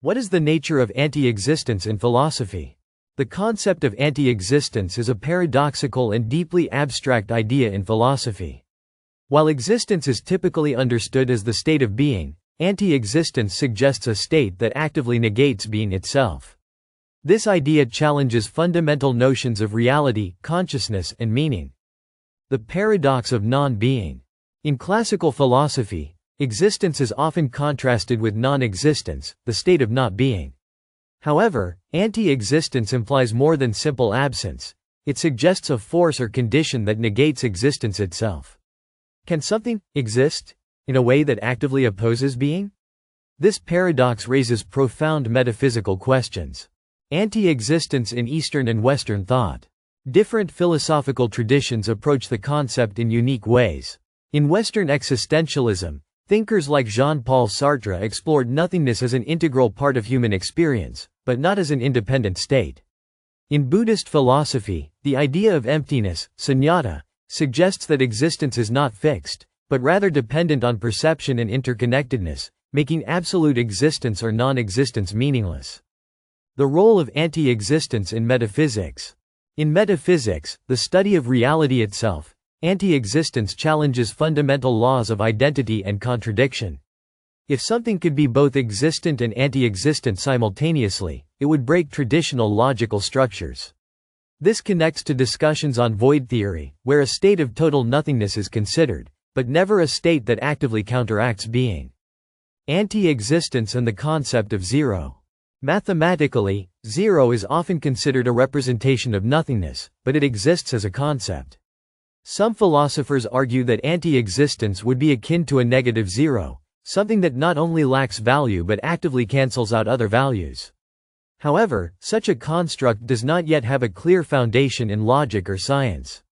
What is the nature of anti-existence in philosophy? The concept of anti-existence is a paradoxical and deeply abstract idea in philosophy. While existence is typically understood as the state of being, anti-existence suggests a state that actively negates being itself. This idea challenges fundamental notions of reality, consciousness, and meaning. The paradox of non-being. In classical philosophy, existence is often contrasted with non-existence, the state of not being. However, anti-existence implies more than simple absence. It suggests a force or condition that negates existence itself. Can something exist in a way that actively opposes being? This paradox raises profound metaphysical questions. Anti-existence in Eastern and Western thought. Different philosophical traditions approach the concept in unique ways. In Western existentialism, thinkers like Jean-Paul Sartre explored nothingness as an integral part of human experience, but not as an independent state. In Buddhist philosophy, the idea of emptiness, sunyata, suggests that existence is not fixed, but rather dependent on perception and interconnectedness, making absolute existence or non-existence meaningless. The role of anti-existence in metaphysics. In metaphysics, the study of reality itself, anti-existence challenges fundamental laws of identity and contradiction. If something could be both existent and anti-existent simultaneously, it would break traditional logical structures. This connects to discussions on void theory, where a state of total nothingness is considered, but never a state that actively counteracts being. Anti-existence and the concept of zero. Mathematically, zero is often considered a representation of nothingness, but it exists as a concept. Some philosophers argue that anti-existence would be akin to a negative zero, something that not only lacks value but actively cancels out other values. However, such a construct does not yet have a clear foundation in logic or science.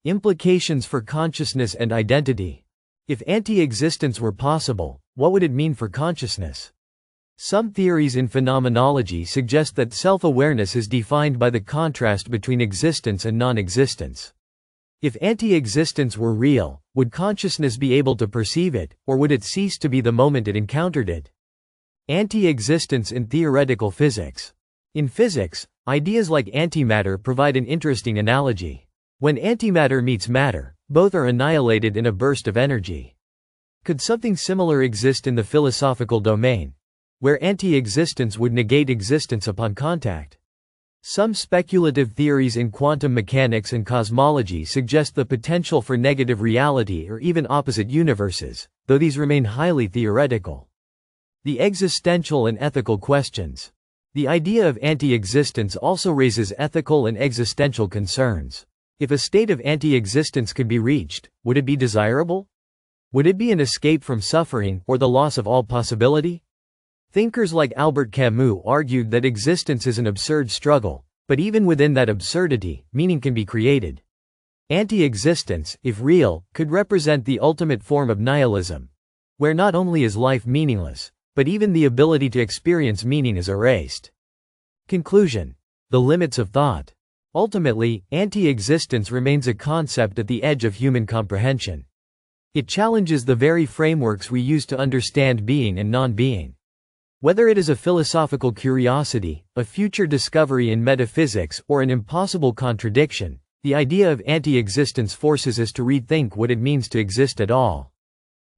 Implications for consciousness and identity. If anti-existence were possible, what would it mean for consciousness? Some theories in phenomenology suggest that self-awareness is defined by the contrast between existence and non-existence. If anti-existence were real, would consciousness be able to perceive it, or would it cease to be the moment it encountered it? Anti-existence in theoretical physics. In physics, ideas like antimatter provide an interesting analogy. When antimatter meets matter, both are annihilated in a burst of energy. Could something similar exist in the philosophical domain, where anti-existence would negate existence upon contact? Some speculative theories in quantum mechanics and cosmology suggest the potential for negative reality or even opposite universes, though these remain highly theoretical. The existential and ethical questions. The idea of anti-existence also raises ethical and existential concerns. If a state of anti-existence could be reached, would it be desirable? Would it be an escape from suffering or the loss of all possibility? Thinkers like Albert Camus argued that existence is an absurd struggle, but even within that absurdity, meaning can be created. Anti-existence, if real, could represent the ultimate form of nihilism, where not only is life meaningless, but even the ability to experience meaning is erased. Conclusion. The limits of thought. Ultimately, anti-existence remains a concept at the edge of human comprehension. It challenges the very frameworks we use to understand being and non-being. Whether it is a philosophical curiosity, a future discovery in metaphysics, or an impossible contradiction, the idea of anti-existence forces us to rethink what it means to exist at all.